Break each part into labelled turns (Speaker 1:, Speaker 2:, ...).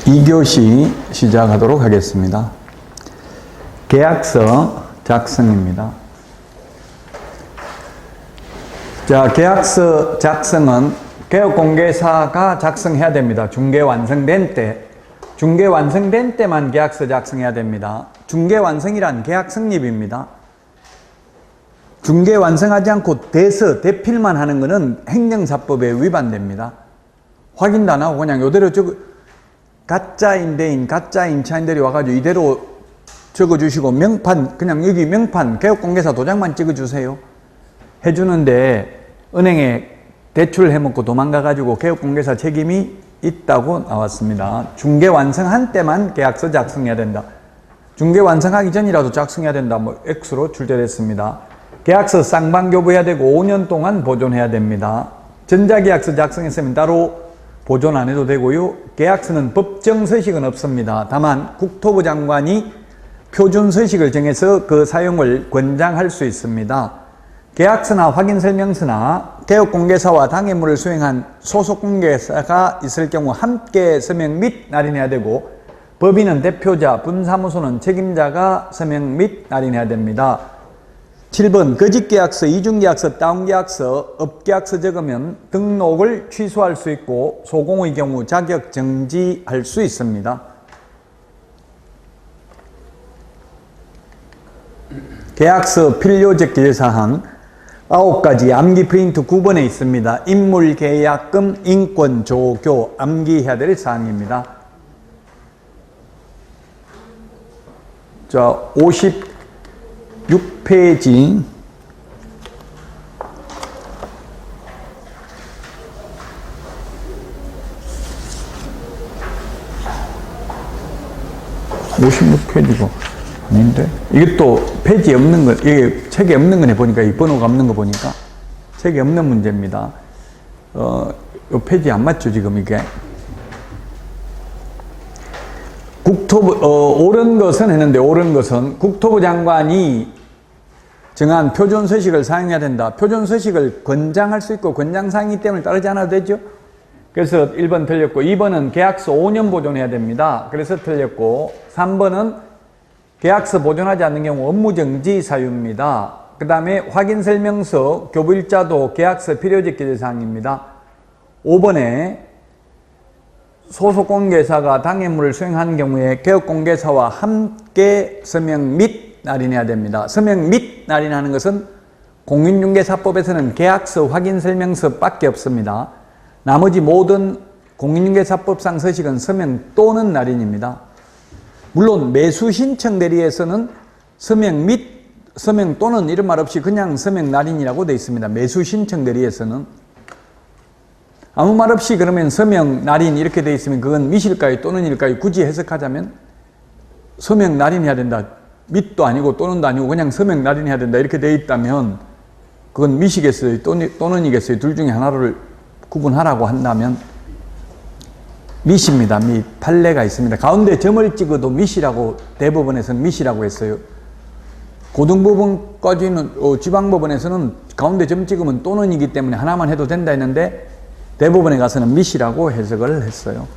Speaker 1: 2교시 시작하도록 하겠습니다. 계약서 작성입니다. 자, 계약서 작성은 개업공개사가 작성해야 됩니다. 중개 완성된 때만 계약서 작성해야 됩니다. 중개 완성이란 계약 성립입니다. 중개 완성하지 않고 대필만 하는 것은 행정사법에 위반됩니다. 확인도 안 하고 그냥 이대로 가짜 임대인, 가짜 임차인들이 와가지고 이대로 적어주시고 명판, 그냥 여기 명판, 개업공개사 도장만 찍어주세요. 해주는데 은행에 대출을 해먹고 도망가가지고 개업공개사 책임이 있다고 나왔습니다. 중개 완성한 때만 계약서 작성해야 된다. 중개 완성하기 전이라도 작성해야 된다. X로 출제됐습니다. 계약서 쌍방교부해야 되고 5년 동안 보존해야 됩니다. 전자계약서 작성했으면 따로 보존 안 해도 되고요. 계약서는 법정 서식은 없습니다. 다만 국토부 장관이 표준 서식을 정해서 그 사용을 권장할 수 있습니다. 계약서나 확인설명서나 개업공개사와 당해물을 수행한 소속공개사가 있을 경우 함께 서명 및 날인해야 되고, 법인은 대표자, 분사무소는 책임자가 서명 및 날인해야 됩니다. 7번 거짓계약서, 이중계약서, 다운계약서, 업계약서 적으면 등록을 취소할 수 있고 소공의 경우 자격 정지할 수 있습니다. 계약서 필요적 기재사항 9가지 암기 프린트 9번에 있습니다. 인물계약금, 인권, 조교, 암기해야 될 사항입니다. 자, 56페이지 56페이지고 아닌데? 이게 또 페이지 없는 거, 이게 책에 없는 거네 보니까, 이 번호가 없는 거 보니까 책에 없는 문제입니다. 요 페이지 안 맞죠 지금 이게? 국토부, 옳은 것은 했는데, 옳은 것은 국토부 장관이 정한 표준 서식을 사용해야 된다. 표준 서식을 권장할 수 있고 권장사항이기 때문에 따르지 않아도 되죠. 그래서 1번 틀렸고, 2번은 계약서 5년 보존해야 됩니다. 그래서 틀렸고, 3번은 계약서 보존하지 않는 경우 업무정지 사유입니다. 그 다음에 확인설명서, 교부일자도 계약서 필요적 기재사항입니다. 5번에 소속공개사가 당해물을 수행하는 경우에 개업공개사와 함께 서명 및 날인해야 됩니다. 서명 및 날인하는 것은 공인중개사법에서는 계약서, 확인설명서 밖에 없습니다. 나머지 모든 공인중개사법상 서식은 서명 또는 날인입니다. 물론 매수신청 대리에서는 서명 및, 서명 또는 이런 말 없이 그냥 서명 날인이라고 되어 있습니다. 매수신청 대리에서는. 아무 말 없이 그러면 서명 날인 이렇게 되어 있으면 그건 밋일까요 또는일까요? 굳이 해석하자면 서명 날인해야 된다. 밋도 아니고 또는도 아니고 그냥 서명 날인해야 된다. 이렇게 되어 있다면 그건 밋이겠어요? 또는이겠어요? 둘 중에 하나를 구분하라고 한다면 밋입니다. 밋. 판례가 있습니다. 가운데 점을 찍어도 밋이라고, 대법원에서는 밋이라고 했어요. 고등법원까지는, 지방법원에서는 가운데 점 찍으면 또는이기 때문에 하나만 해도 된다 했는데 대법원에 가서는 밋이라고 해석을 했어요.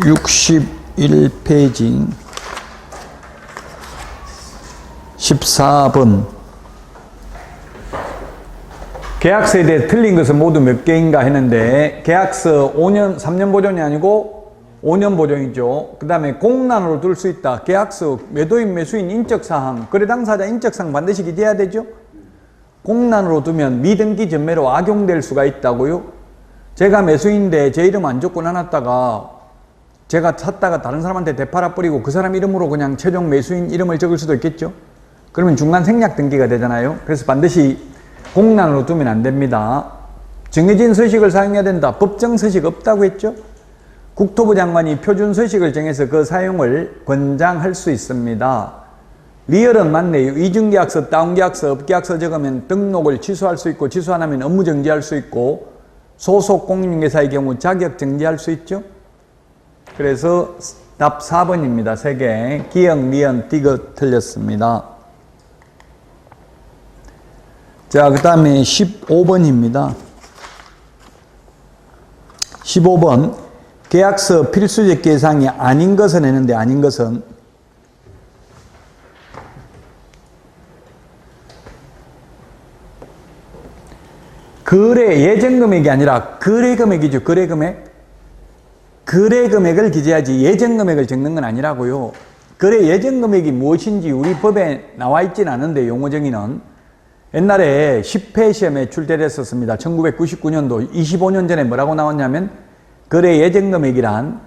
Speaker 1: 61페이지 14번 계약서에 대해 틀린 것은 모두 몇 개인가 했는데, 계약서 5년, 3년 보존이 아니고 5년 보존이죠. 그 다음에 공란으로 둘 수 있다. 계약서, 매도인, 매수인 인적사항, 거래당사자 인적사항 반드시 기재해야 되죠. 공란으로 두면 미등기 전매로 악용될 수가 있다고요. 제가 매수인데 제 이름 안 적고 나눴다가 제가 샀다가 다른 사람한테 되팔아 버리고 그 사람 이름으로 그냥 최종 매수인 이름을 적을 수도 있겠죠. 그러면 중간 생략 등기가 되잖아요. 그래서 반드시 공란으로 두면 안 됩니다. 정해진 서식을 사용해야 된다. 법정 서식 없다고 했죠. 국토부 장관이 표준 서식을 정해서 그 사용을 권장할 수 있습니다. 리얼은 맞네요. 이중계약서, 다운계약서, 업계약서 적으면 등록을 취소할 수 있고, 취소 안 하면 업무정지할 수 있고, 소속 공인중개사의 경우 자격 정지할 수 있죠. 그래서 답 4번입니다. 3개. 기역, 리언, 디귿 틀렸습니다. 자, 그 다음에 15번입니다. 15번 계약서 필수적 계상이 아닌 것은 했는데 아닌 것은 거래 예정금액이 아니라 거래금액이죠. 거래금액. 거래금액을 기재하지 예정금액을 적는 건 아니라고요. 거래 예정금액이 무엇인지 우리 법에 나와 있진 않은데 용어 정의는 옛날에 10회 시험에 출제를 했었습니다. 1999년도 25년 전에 뭐라고 나왔냐면 거래 예정금액이란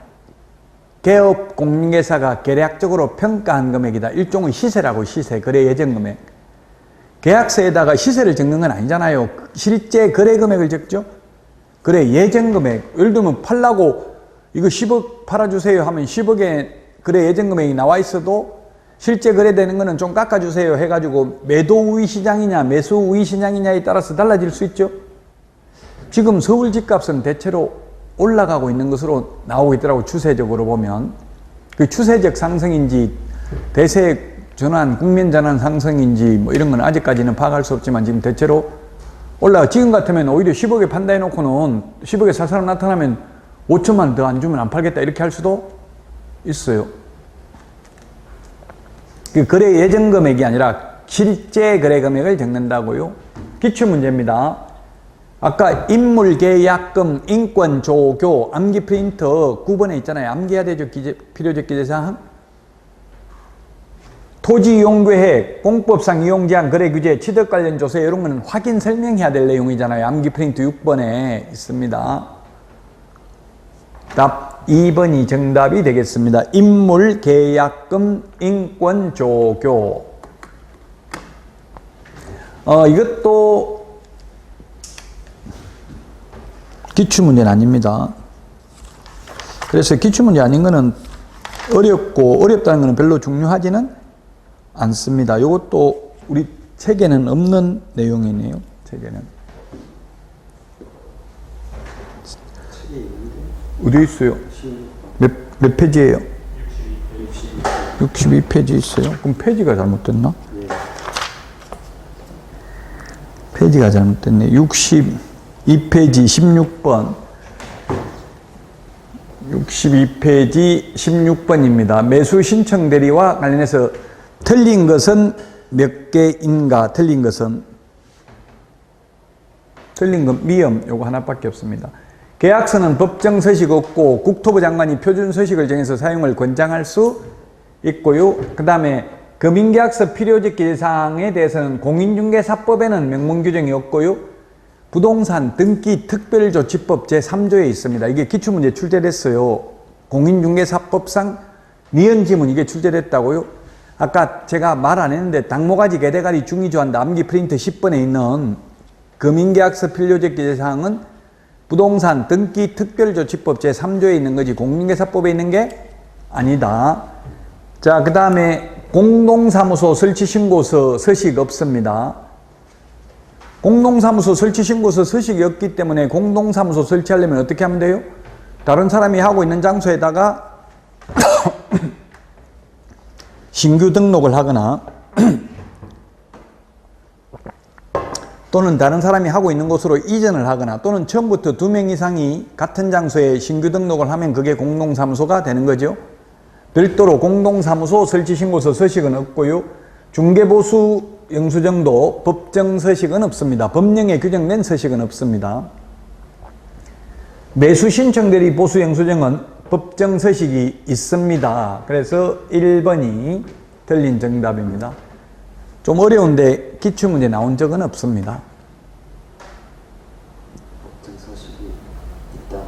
Speaker 1: 개업 공인중개사가 계략적으로 평가한 금액이다. 일종의 시세라고 시세, 거래 예정금액. 계약서에다가 시세를 적는 건 아니잖아요. 실제 거래 금액을 적죠. 거래 예정금액. 예를 들면 팔라고 이거 10억 팔아주세요 하면 10억에 거래 예정금액이 나와 있어도 실제 거래되는 거는 좀 깎아주세요 해가지고 매도 우위 시장이냐 매수 우위 시장이냐에 따라서 달라질 수 있죠. 지금 서울 집값은 대체로 올라가고 있는 것으로 나오고 있더라고. 추세적으로 보면 그 추세적 상승인지 대세 전환, 국면 전환 상승인지 뭐 이런 건 아직까지는 파악할 수 없지만 지금 대체로 올라가. 지금 같으면 오히려 10억에 판다 해놓고는 10억에 살 사람 나타나면 5천만 더 안 주면 안 팔겠다 이렇게 할 수도 있어요. 그 거래 예정 금액이 아니라 실제 거래 금액을 적는다고요. 기출문제입니다. 아까 인물계약금, 인권, 조교, 암기 프린터 9번에 있잖아요. 암기해야 되죠. 필요적 기재사항. 토지 이용 계획, 공법상 이용 제한, 거래 규제, 취득 관련 조세 이런 거는 확인 설명해야 될 내용이잖아요. 암기 프린트 6번에 있습니다. 답 2번이 정답이 되겠습니다. 인물, 계약금, 인권, 조교. 이것도 기출문제는 아닙니다. 그래서 기출문제 아닌 거는 어렵고 어렵다는 거는 별로 중요하지는 않습니다. 이것도 우리 책에는 없는 내용이네요. 책에는. 어디 있어요? 몇 페이지예요? 62페이지 있어요. 그럼 페이지가 잘못됐나? 페이지가 잘못됐네. 62페이지 16번. 62페이지 16번입니다. 매수 신청 대리와 관련해서 틀린 것은 몇 개인가? 틀린 것은 틀린 건 미음 요거 하나밖에 없습니다. 계약서는 법정 서식 없고 국토부 장관이 표준 서식을 정해서 사용을 권장할 수 있고요. 그 다음에 금융계약서 필요적 기재사항에 대해서는 공인중개사법에는 명문 규정이 없고요. 부동산 등기 특별조치법 제3조에 있습니다. 이게 기출문제 출제됐어요. 공인중개사법상 미연지문 이게 출제됐다고요. 아까 제가 말 안 했는데 당모가지 개대가리 중위조한다 암기 프린트 10번에 있는 금융계약서 필요적 기재사항은 부동산 등기 특별조치법 제3조에 있는 거지 공인중개사법에 있는 게 아니다. 자, 그 다음에 공동사무소 설치신고서 서식 없습니다. 공동사무소 설치신고서 서식이 없기 때문에 공동사무소 설치하려면 어떻게 하면 돼요? 다른 사람이 하고 있는 장소에다가 신규 등록을 하거나 또는 다른 사람이 하고 있는 곳으로 이전을 하거나 또는 처음부터 2명 이상이 같은 장소에 신규 등록을 하면 그게 공동사무소가 되는 거죠. 별도로 공동사무소 설치신고서 서식은 없고요. 중개보수 영수증도 법정 서식은 없습니다. 법령에 규정된 서식은 없습니다. 매수신청대리 보수 영수증은 법정 서식이 있습니다. 그래서 1번이 틀린 정답입니다. 좀 어려운데 기출문제 나온 적은 없습니다.
Speaker 2: 법정 서식이 있다면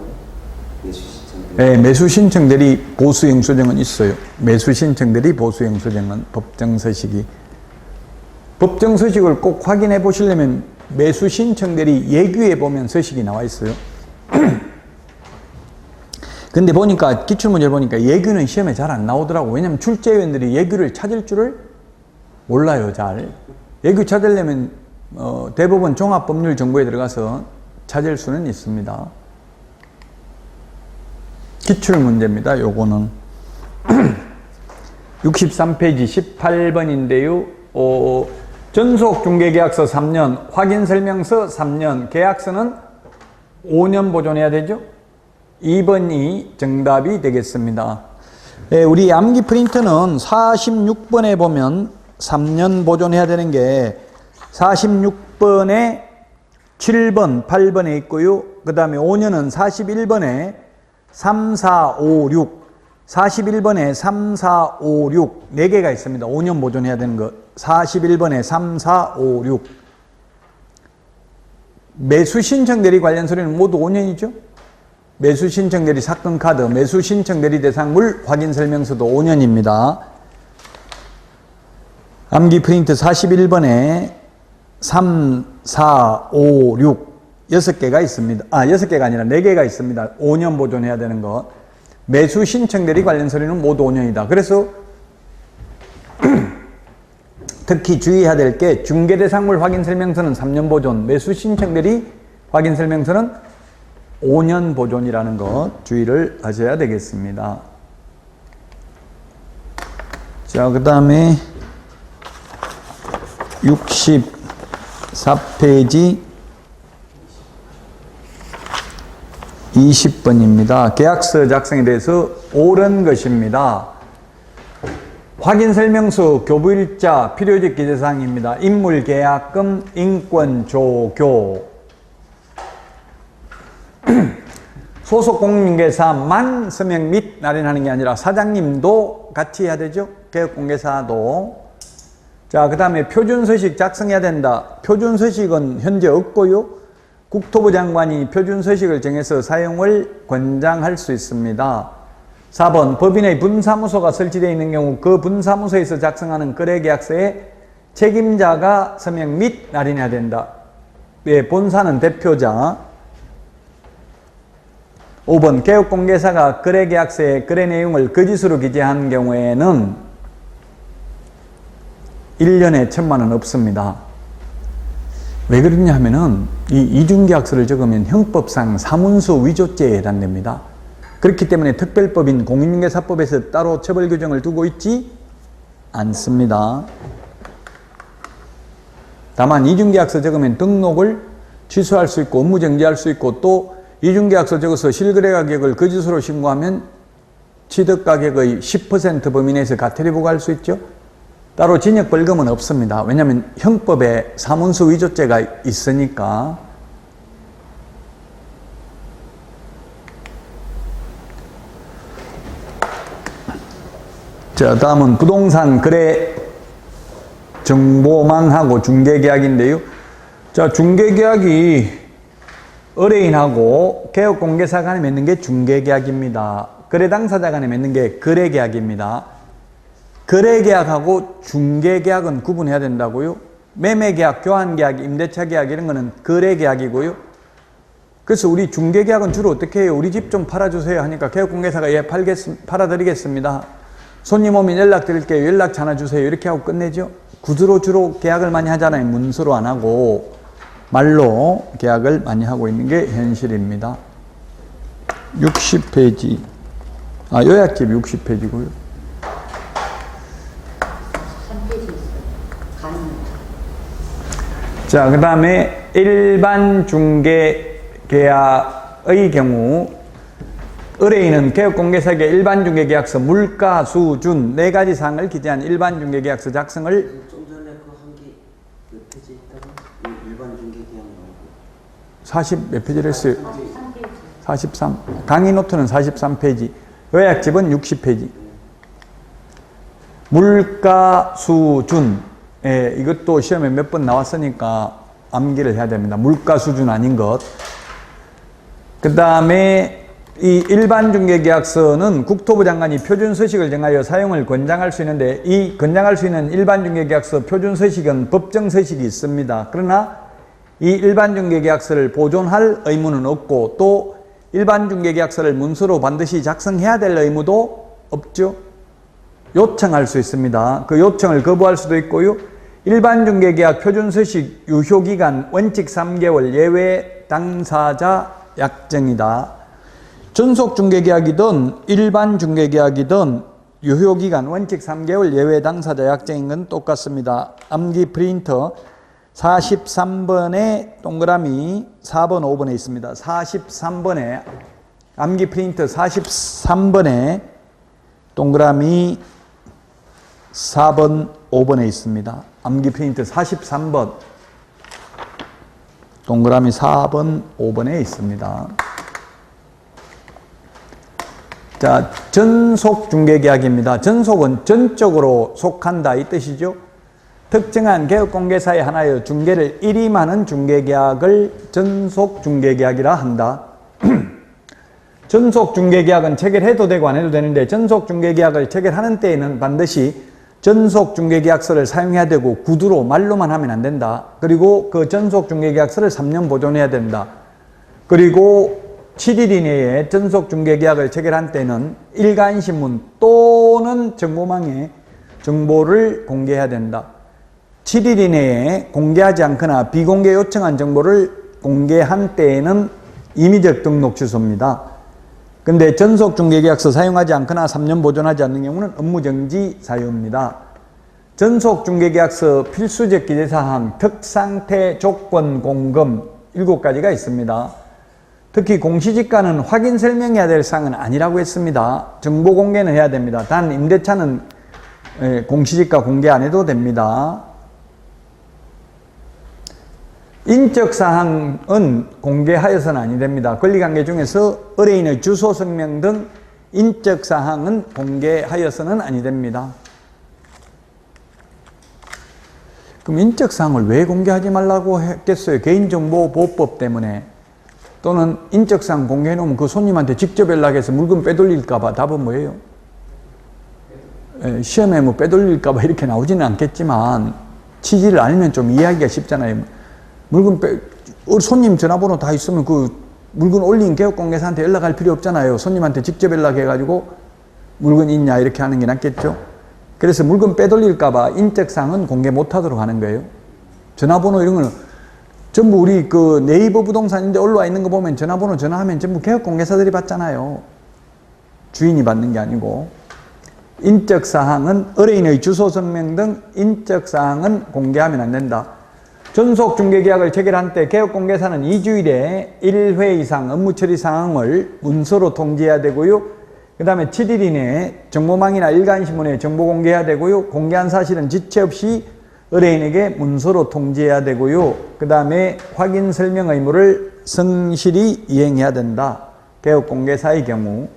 Speaker 2: 매수신청대리?
Speaker 1: 네, 매수신청대리 보수 영수증은 있어요. 매수신청대리 보수 영수증은 법정 서식이. 법정 서식을 꼭 확인해 보시려면 매수신청대리 예규에 보면 서식이 나와 있어요. 근데 보니까 기출문제를 보니까 예규는 시험에 잘 안 나오더라고. 왜냐면 출제위원들이 예규를 찾을 줄을 몰라요. 잘. 예규 찾으려면 대법원 종합법률정보에 들어가서 찾을 수는 있습니다. 기출문제입니다. 요거는 63페이지 18번인데요. 전속중개계약서 3년, 확인설명서 3년, 계약서는 5년 보존해야 되죠. 2번이 정답이 되겠습니다. 예, 우리 암기 프린터는 46번에 보면 3년 보존해야 되는 게 46번에 7번, 8번에 있고요. 그 다음에 5년은 41번에 3, 4, 5, 6 41번에 3, 4, 5, 6 4개가 있습니다. 5년 보존해야 되는 거 41번에 3, 4, 5, 6 매수 신청 대리 관련 서류는 모두 5년이죠. 매수 신청 대리 사건 카드, 매수 신청 대리 대상물 확인 설명서도 5년입니다. 암기 프린트 41번에 3, 4, 5, 6 6개가 있습니다. 6개가 아니라 4개가 있습니다. 5년 보존해야 되는 것. 매수 신청 대리 관련 서류는 모두 5년이다. 그래서 특히 주의해야 될 게 중개대상물 확인 설명서는 3년 보존, 매수 신청 대리 확인 설명서는 5년 보존이라는 것 주의를 하셔야 되겠습니다. 자, 그 다음에 64페이지 20번입니다. 계약서 작성에 대해서 옳은 것입니다. 확인 설명서, 교부일자, 필요직 기재사항입니다. 인물 계약금, 인권 조교. 소속 공인중개사만 서명 및 날인하는 게 아니라 사장님도 같이 해야 되죠. 개업공개사도. 자, 그 다음에 표준서식 작성해야 된다. 표준서식은 현재 없고요. 국토부 장관이 표준서식을 정해서 사용을 권장할 수 있습니다. 4번 법인의 분사무소가 설치되어 있는 경우 그 분사무소에서 작성하는 거래계약서에 책임자가 서명 및 날인해야 된다. 예, 본사는 대표자. 5번 개업공개사가 거래계약서에 거래 내용을 거짓으로 기재한 경우에는 1년에 1,000만 원 없습니다. 왜 그러냐 하면은 이 이중계약서를 적으면 형법상 사문서 위조죄에 해당됩니다. 그렇기 때문에 특별법인 공인중개사법에서 따로 처벌 규정을 두고 있지 않습니다. 다만 이중계약서 적으면 등록을 취소할 수 있고 업무 정지할 수 있고 또 이중계약서 적어서 실거래 가격을 거짓으로 신고하면 취득가격의 10% 범위 내에서 과태료 부과할 수 있죠. 따로 징역벌금은 없습니다. 왜냐하면 형법에 사문서 위조죄가 있으니까. 자, 다음은 부동산 거래 정보망하고 중개계약인데요. 자, 중개계약이 의뢰인하고 개업공개사 간에 맺는 게 중개계약입니다. 거래 당사자 간에 맺는 게 거래계약입니다. 거래계약하고 중개계약은 구분해야 된다고요. 매매계약, 교환계약, 임대차계약 이런 거는 거래계약이고요. 그래서 우리 중개계약은 주로 어떻게 해요? 우리 집 좀 팔아주세요 하니까 개업공개사가 예, 팔아드리겠습니다. 손님 오면 연락드릴게요. 연락 전화 주세요. 이렇게 하고 끝내죠. 구두로 주로 계약을 많이 하잖아요. 문서로 안 하고 말로 계약을 많이 하고 있는 게 현실입니다. 60페이지. 요약집 60페이지고요. 자, 그 다음에 일반 중개 계약의 경우 의뢰인은 개업공개사에게 일반 중개계약서 물가 수준 4가지 사항을 기재한 일반 중개계약서 작성을
Speaker 2: 좀 전에 그 한 개 몇 페이지 있다고? 일반 중개계약 말고
Speaker 1: 40 몇 페이지를 했어요? 43. 강의 노트는 43페이지. 요약집은 60페이지. 물가 수준. 예, 이것도 시험에 몇 번 나왔으니까 암기를 해야 됩니다. 물가 수준 아닌 것. 그 다음에 이 일반 중개계약서는 국토부 장관이 표준서식을 정하여 사용을 권장할 수 있는데 이 권장할 수 있는 일반 중개계약서 표준서식은 법정서식이 있습니다. 그러나 이 일반 중개계약서를 보존할 의무는 없고 또 일반 중개계약서를 문서로 반드시 작성해야 될 의무도 없죠. 요청할 수 있습니다. 그 요청을 거부할 수도 있고요. 일반 중개계약 표준서식 유효기간 원칙 3개월 예외 당사자 약정이다. 전속 중개계약이든 일반 중개계약이든 유효기간 원칙 3개월 예외 당사자 약정인 건 똑같습니다. 암기 프린터 43번에 동그라미 4번, 5번에 있습니다. 43번에 암기 프린트 43번에 동그라미 4번, 5번에 있습니다. 암기 프린트 43번, 동그라미 4번, 5번에 있습니다. 자, 전속 중개계약입니다. 전속은 전적으로 속한다 이 뜻이죠. 특정한 개업공개사의 하나의 중개를 일임하는 중개계약을 전속 중개계약이라 한다. 전속 중개계약은 체결해도 되고 안 해도 되는데 전속 중개계약을 체결하는 때에는 반드시 전속 중개계약서를 사용해야 되고 구두로 말로만 하면 안 된다. 그리고 그 전속 중개계약서를 3년 보존해야 된다. 그리고 7일 이내에 전속 중개계약을 체결한 때는 일간신문 또는 정보망에 정보를 공개해야 된다. 7일 이내에 공개하지 않거나 비공개 요청한 정보를 공개한 때에는 임의적 등록 취소입니다. 근데 전속 중개계약서 사용하지 않거나 3년 보존하지 않는 경우는 업무정지 사유입니다. 전속 중개계약서 필수적 기재사항, 특상태 조건 공금 7가지가 있습니다. 특히 공시지가는 확인 설명해야 될 사항은 아니라고 했습니다. 정보 공개는 해야 됩니다. 단 임대차는 공시지가 공개 안 해도 됩니다. 인적 사항은 공개하여서는 아니 됩니다. 권리관계 중에서 의뢰인의 주소 성명 등 인적 사항은 공개하여서는 아니 됩니다. 그럼 인적 사항을 왜 공개하지 말라고 했겠어요? 개인정보보호법 때문에. 또는 인적 사항 공개해 놓으면 그 손님한테 직접 연락해서 물건 빼돌릴까 봐. 답은 뭐예요? 시험에 뭐 빼돌릴까 봐 이렇게 나오지는 않겠지만 취지를 알면 좀 이해하기가 쉽잖아요. 물건 손님 전화번호 다 있으면 그 물건 올린 개업공개사한테 연락할 필요 없잖아요. 손님한테 직접 연락해가지고 물건 있냐 이렇게 하는 게 낫겠죠. 그래서 물건 빼돌릴까봐 인적사항은 공개 못하도록 하는 거예요. 전화번호 이런 거는 전부 우리 그 네이버 부동산인데 올라와 있는 거 보면 전화번호 전화하면 전부 개업공개사들이 받잖아요. 주인이 받는 게 아니고. 인적사항은 의뢰인의 주소 성명 등 인적사항은 공개하면 안 된다. 전속 중개계약을 체결한 때 개업공개사는 2주일에 1회 이상 업무 처리 사항을 문서로 통지해야 되고요. 그 다음에 7일 이내에 정보망이나 일간신문에 정보 공개해야 되고요. 공개한 사실은 지체 없이 의뢰인에게 문서로 통지해야 되고요. 그 다음에 확인 설명 의무를 성실히 이행해야 된다. 개업공개사의 경우.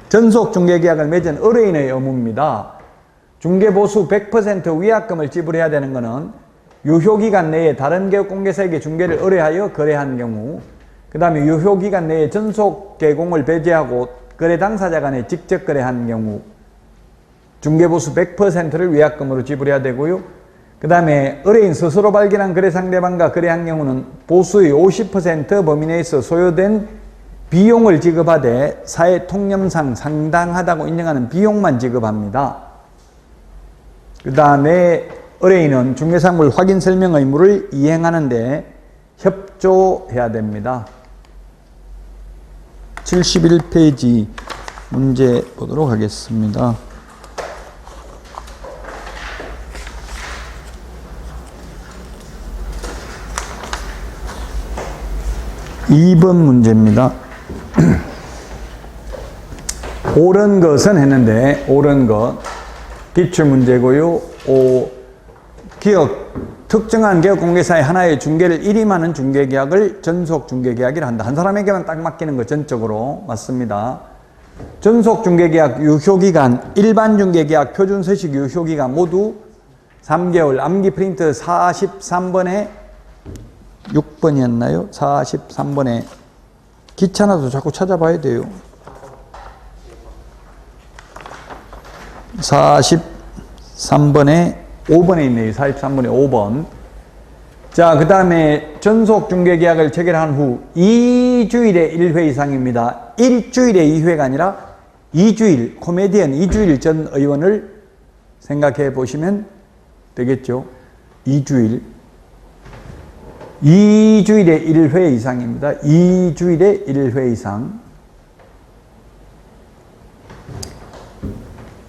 Speaker 1: 전속 중개계약을 맺은 의뢰인의 의무입니다. 중개보수 100% 위약금을 지불해야 되는 것은 유효기간 내에 다른 개업공개사에게 중개를 의뢰하여 거래한 경우, 그 다음에 유효기간 내에 전속 개공을 배제하고 거래 당사자 간에 직접 거래한 경우 중개보수 100%를 위약금으로 지불해야 되고요. 그 다음에 의뢰인 스스로 발견한 거래 상대방과 거래한 경우는 보수의 50% 범위 내에서 소요된 비용을 지급하되 사회 통념상 상당하다고 인정하는 비용만 지급합니다. 그 다음에 의뢰인은 중개사물 확인 설명 의무를 이행하는데 협조해야 됩니다. 71페이지 문제 보도록 하겠습니다. (2번) 문제입니다. 옳은 것은 했는데 옳은 것 기출문제고요. 특정한 개업공개사의 하나의 중개를 일임하는 중개계약을 전속 중개계약이라 한다. 한 사람에게만 딱 맡기는 거 전적으로 맞습니다. 전속 중개계약 유효기간, 일반 중개계약 표준서식 유효기간 모두 3개월. 암기 프린트 43번에 6번이었나요? 43번에 귀찮아서 자꾸 찾아봐야 돼요. 43번에 5번에 있네요. 43번에 5번. 자, 그 다음에 전속 중개계약을 체결한 후 2주일에 1회 이상입니다. 일주일에 2회가 아니라 2주일, 코미디언 2주일 전 의원을 생각해 보시면 되겠죠. 2주일. 2주일에 1회 이상입니다. 2주일에 1회 이상.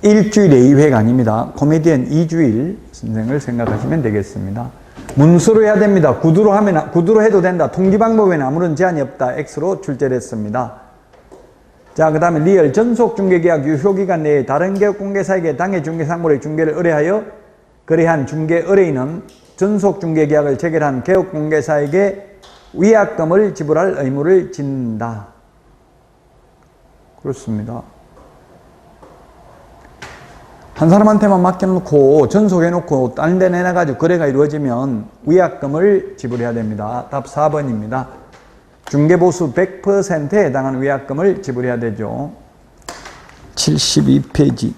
Speaker 1: 일주일에 2회가 아닙니다. 코미디언 2주일 선생을 생각하시면 되겠습니다. 문서로 해야 됩니다. 구두로 해도 된다. 통지 방법에는 아무런 제한이 없다. X로 출제를 했습니다. 자, 그 다음에 리얼 전속 중개계약 유효기간 내에 다른 개업 공개사에게 당해 중개상물의 중개를 의뢰하여 거래한 중개 의뢰인은 전속 중개계약을 체결한 개업 공개사에게 위약금을 지불할 의무를 진다. 그렇습니다. 한 사람한테만 맡겨놓고 전속해놓고 다른 데 내놔가지고 거래가 이루어지면 위약금을 지불해야 됩니다. 답 4번입니다. 중개보수 100%에 해당하는 위약금을 지불해야 되죠. 72페이지.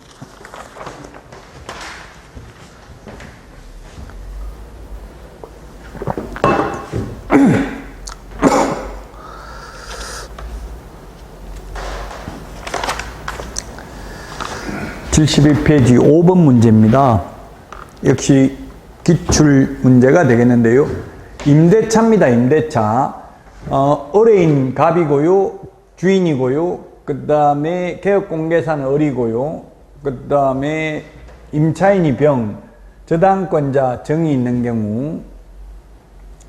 Speaker 1: (72페이지) 5번 문제입니다. 역시 기출 문제가 되겠는데요. 임대차입니다. 임대차. 의뢰인 갑이고요. 주인이고요. 그 다음에 개업공개사는 을이고요. 그 다음에 임차인이 병, 저당권자 정이 있는 경우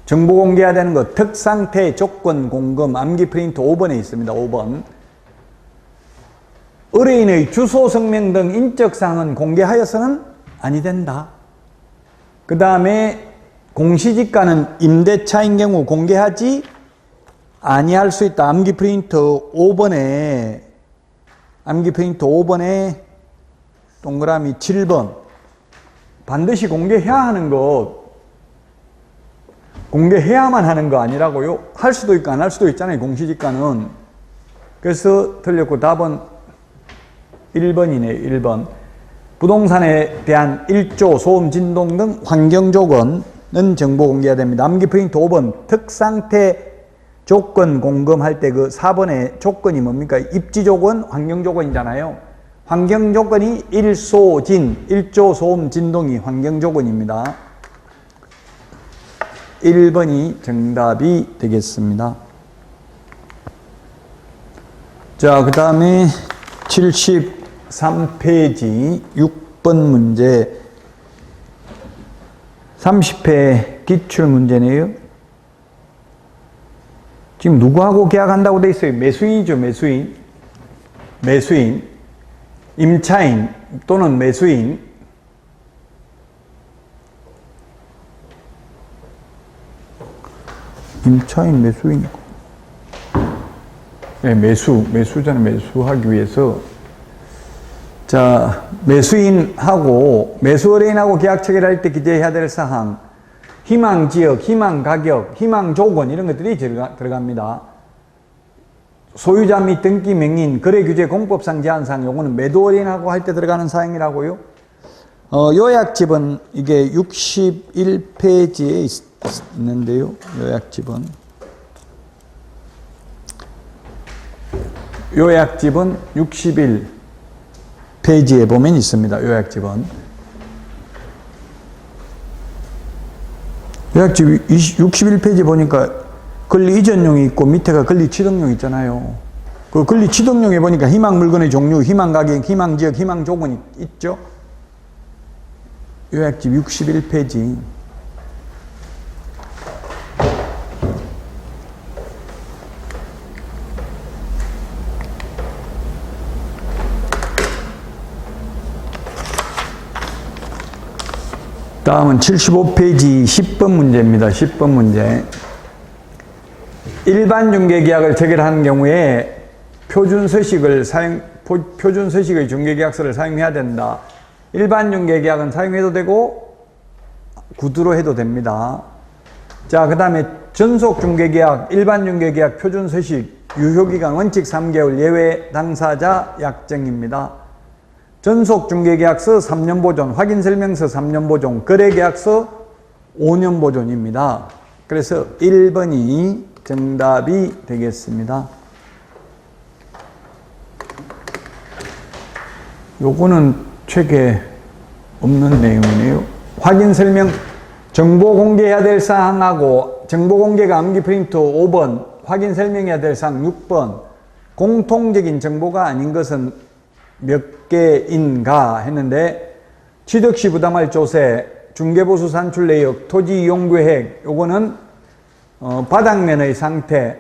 Speaker 1: 정보 공개해야 되는 것 특상태 조건 공금 암기 프린트 5번에 있습니다. 5번. 의뢰인의 주소, 성명 등 인적사항은 공개하여서는 아니 된다. 그 다음에 공시지가는 임대차인 경우 공개하지 아니할 수 있다. 암기 프린트 5번에 동그라미 7번. 반드시 공개해야 하는 것, 공개해야만 하는 거 아니라고요? 할 수도 있고 안 할 수도 있잖아요. 공시지가는. 그래서 틀렸고 답은 1번이네요. 1번. 부동산에 대한 일조, 소음, 진동 등 환경조건은 정보 공개해야 됩니다. 암기 프린트 5번. 특상태 조건 공금할 때 그 4번의 조건이 뭡니까? 입지조건, 환경조건이잖아요. 환경조건이 일소진, 일조, 소음, 진동이 환경조건입니다. 1번이 정답이 되겠습니다. 자, 그 다음에 73페이지 6번 문제 30회 기출문제네요. 지금 누구하고 계약한다고 돼 있어요? 매수인이죠. 매수인. 임차인 또는 매수인. 임차인, 매수인. 네, 매수자는 매수하기 위해서. 자, 매수인하고, 매수의뢰인하고 계약 체결할 때 기재해야 될 사항, 희망 지역, 희망 가격, 희망 조건, 이런 것들이 들어갑니다. 소유자 및 등기 명인, 거래 규제 공법상 제한사항, 요거는 매도의뢰인하고 할 때 들어가는 사항이라고요. 요약집은 이게 61페이지에 있는데요. 요약집은 61페이지에 보면 있습니다. 요약집 61페이지 보니까 권리 이전용이 있고 밑에가 권리 취득용 있잖아요. 그 권리 취득용에 보니까 희망 물건의 종류, 희망 가격, 희망 지역, 희망 조건이 있죠. 요약집 61페이지. 다음은 75페이지 10번 문제입니다. 10번 문제. 일반 중개계약을 체결하는 경우에 표준서식의 중개계약서를 사용해야 된다. 일반 중개계약은 사용해도 되고 구두로 해도 됩니다. 자, 그 다음에 전속 중개계약, 일반 중개계약 표준서식, 유효기간 원칙 3개월, 예외 당사자 약정입니다. 전속 중개계약서 3년 보존, 확인설명서 3년 보존, 거래계약서 5년 보존입니다. 그래서 1번이 정답이 되겠습니다. 요거는 책에 없는 내용이네요. 확인설명, 정보 공개해야 될 사항하고 정보 공개가 암기 프린트 5번, 확인 설명해야 될 사항 6번, 공통적인 정보가 아닌 것은 몇 개인가 했는데 취득 시 부담할 조세, 중개보수 산출 내역, 토지 이용 계획, 요거는 바닥면의 상태,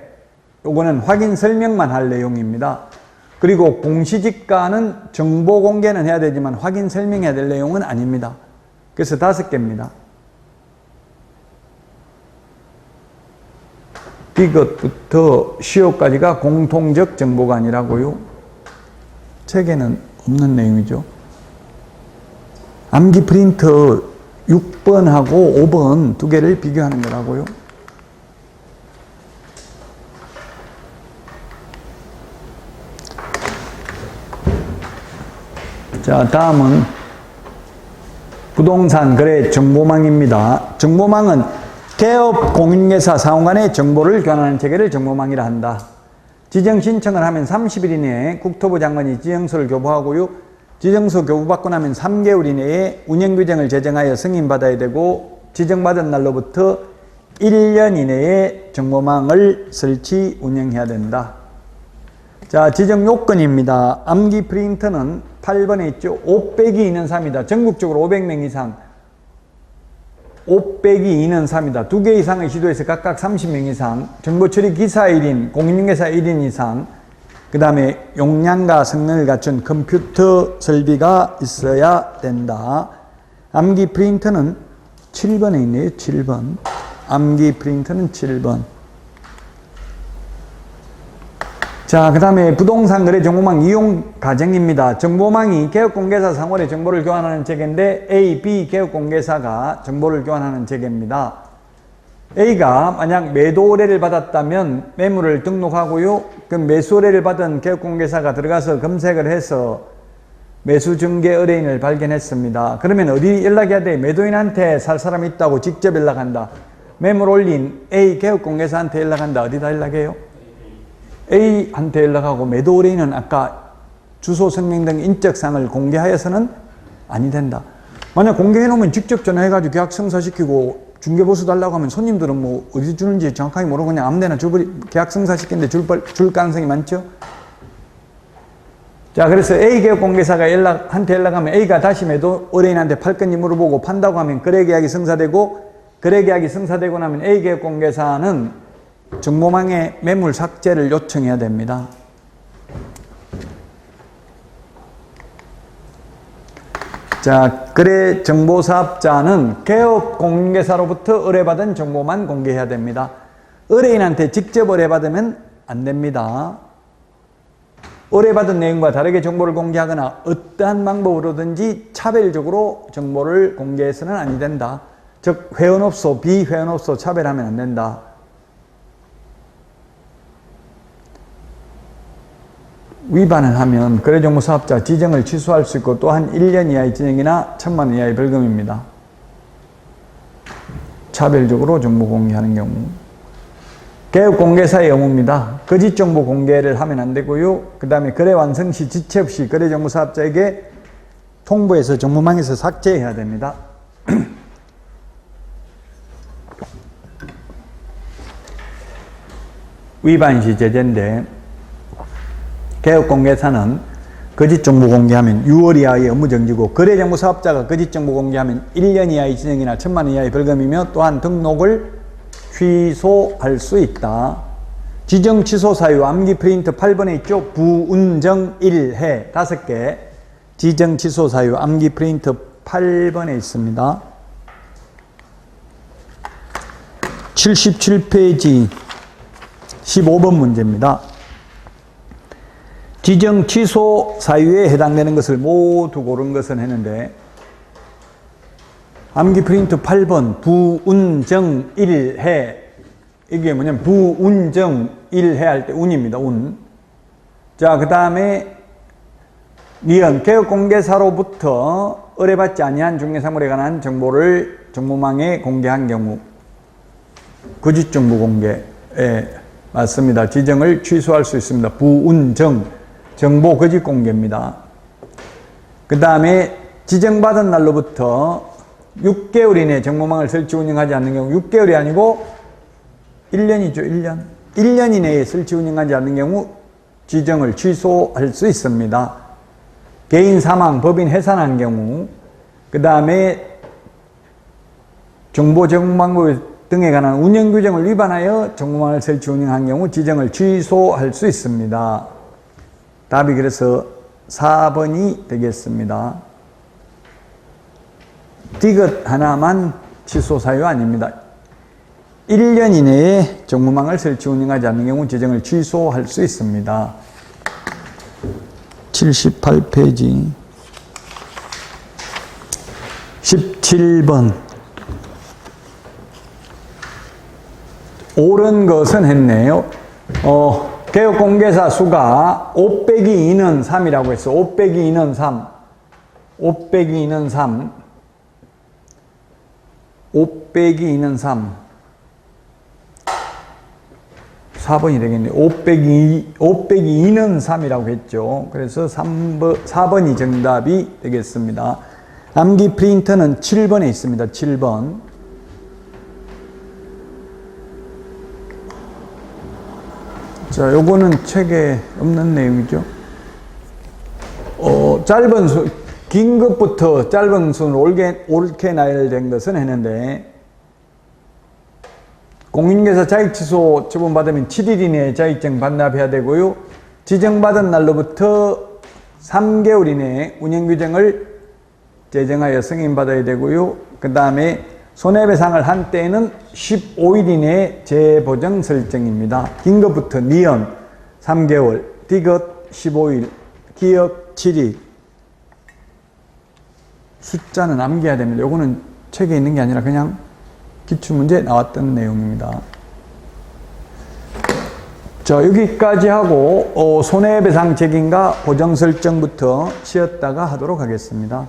Speaker 1: 요거는 확인 설명만 할 내용입니다. 그리고 공시지가는 정보 공개는 해야 되지만 확인 설명해야 될 내용은 아닙니다. 그래서 5개입니다. 이것부터 시효까지가 공통적 정보가 아니라고요. 책에는 없는 내용이죠. 암기 프린터 6번하고 5번 2개를 비교하는 거라고요. 자, 다음은 부동산 거래 정보망입니다. 정보망은 개업 공인중개사 상호 간의 정보를 교환하는 체계를 정보망이라 한다. 지정 신청을 하면 30일 이내에 국토부 장관이 지정서를 교부하고요. 지정서 교부받고 나면 3개월 이내에 운영규정을 제정하여 승인받아야 되고, 지정받은 날로부터 1년 이내에 정보망을 설치 운영해야 된다. 자, 지정 요건입니다. 암기 프린터는 8번에 있죠. 500이 있는 사입니다. 전국적으로 500명 이상 500이 있는 사입니다. 2개 이상의 시도에서 각각 30명 이상, 정보처리 기사 1인, 공인중개사 1인 이상, 그 다음에 용량과 성능을 갖춘 컴퓨터 설비가 있어야 된다. 암기 프린터는 7번에 있네요. 7번. 암기 프린터는 7번. 자, 그 다음에 부동산 거래 정보망 이용 과정입니다. 정보망이 개업공개사 상호의 정보를 교환하는 체계인데 A, B 개업공개사가 정보를 교환하는 체계입니다. A가 만약 매도 의뢰를 받았다면 매물을 등록하고요. 그 매수 의뢰를 받은 개업공개사가 들어가서 검색을 해서 매수 중개 의뢰인을 발견했습니다. 그러면 어디 연락해야 돼? 매도인한테 살 사람이 있다고 직접 연락한다. 매물 올린 A 개업공개사한테 연락한다. 어디다 연락해요? A한테 연락하고, 매도 의뢰인은 아까 주소, 성명 등 인적사항을 공개하여서는 아니 된다. 만약 공개해 놓으면 직접 전화해가지고 계약 성사시키고 중개보수 달라고 하면 손님들은 뭐 어디 주는지 정확하게 모르고 그냥 아무데나 계약 성사시키는데 줄 가능성이 많죠. 자, 그래서 A 개업공개사가 한테 연락하면 A가 다시 매도 의뢰인한테 팔 건지 물어보고, 판다고 하면 거래계약이 성사되고, 거래계약이 성사되고 나면 A 개업공개사는 정보망에 매물 삭제를 요청해야 됩니다. 자, 거래 정보사업자는 개업 공인중개사로부터 의뢰받은 정보만 공개해야 됩니다. 의뢰인한테 직접 의뢰받으면 안 됩니다. 의뢰받은 내용과 다르게 정보를 공개하거나 어떠한 방법으로든지 차별적으로 정보를 공개해서는 아니 된다. 즉, 회원업소, 비회원업소 차별하면 안 된다. 위반을 하면 거래정보사업자 지정을 취소할 수 있고, 또한 1년 이하의 징역이나 1,000만 원 이하의 벌금입니다. 차별적으로 정보 공개하는 경우. 개업공개사의 의무입니다. 거짓 정보 공개를 하면 안 되고요. 그 다음에 거래 완성 시 지체 없이 거래정보사업자에게 통보해서 정보망에서 삭제해야 됩니다. 위반 시 제재인데, 개업공개사는 거짓 정보 공개하면 6월 이하의 업무정지고, 거래정보사업자가 거짓 정보 공개하면 1년 이하의 징역이나 1,000만 원 이하의 벌금이며, 또한 등록을 취소할 수 있다. 지정 취소 사유, 암기 프린터 8번에 있죠. 부운정 1해 5개. 지정 취소 사유, 암기 프린터 8번에 있습니다. 77페이지 15번 문제입니다. 지정 취소 사유에 해당되는 것을 모두 고른 것은 했는데, 암기 프린트 8번 부운정 1해, 이게 뭐냐면 부운정 1해 할 때 운입니다. 운. 자, 그 다음에 니은 개업공개사로부터 의뢰받지 아니한 중개사물에 관한 정보를 정보망에 공개한 경우, 거짓 정보 공개에 맞습니다. 지정을 취소할 수 있습니다. 부운정, 정보 거짓 공개입니다. 그 다음에 지정받은 날로부터 6개월 이내 정보망을 설치 운영하지 않는 경우, 6개월이 아니고 1년이죠. 1년. 1년 이내에 설치 운영하지 않는 경우 지정을 취소할 수 있습니다. 개인 사망, 법인 해산한 경우, 그 다음에 정보 제공 방법 등에 관한 운영 규정을 위반하여 정보망을 설치 운영한 경우 지정을 취소할 수 있습니다. 답이 그래서 4번이 되겠습니다. 디귿 하나만 취소 사유 아닙니다. 1년 이내에 정보망을 설치 운영하지 않는 경우 지정을 취소할 수 있습니다. 78페이지 17번 옳은 것은 했네요. 개업공개사 수가 5 빼기 2는 3이라고 했어. 5 빼기 2는 3. 5 빼기 2는 3. 5 빼기 2는 3. 4번이 되겠네요. 5 빼기 2는 3이라고 했죠. 그래서 4번이 정답이 되겠습니다. 암기 프린터는 7번에 있습니다. 7번. 자, 요거는 책에 없는 내용이죠. 짧은 수, 긴 것부터 짧은 수는 옳게 나열된 것은 했는데, 공인중개사 자격 취소 처분받으면 7일 이내에 자격증 반납해야 되고요. 지정받은 날로부터 3개월 이내에 운영규정을 제정하여 승인받아야 되고요. 그 다음에 손해배상을 한 때에는 15일 이내에 재보정 설정입니다. 긴 것부터 니은 3개월, 디귿 15일, 기역 7일. 숫자는 암기해야 됩니다. 요거는 책에 있는 게 아니라 그냥 기출문제에 나왔던 내용입니다. 자, 여기까지 하고 손해배상 책임과 보정 설정부터 쉬었다가 하도록 하겠습니다.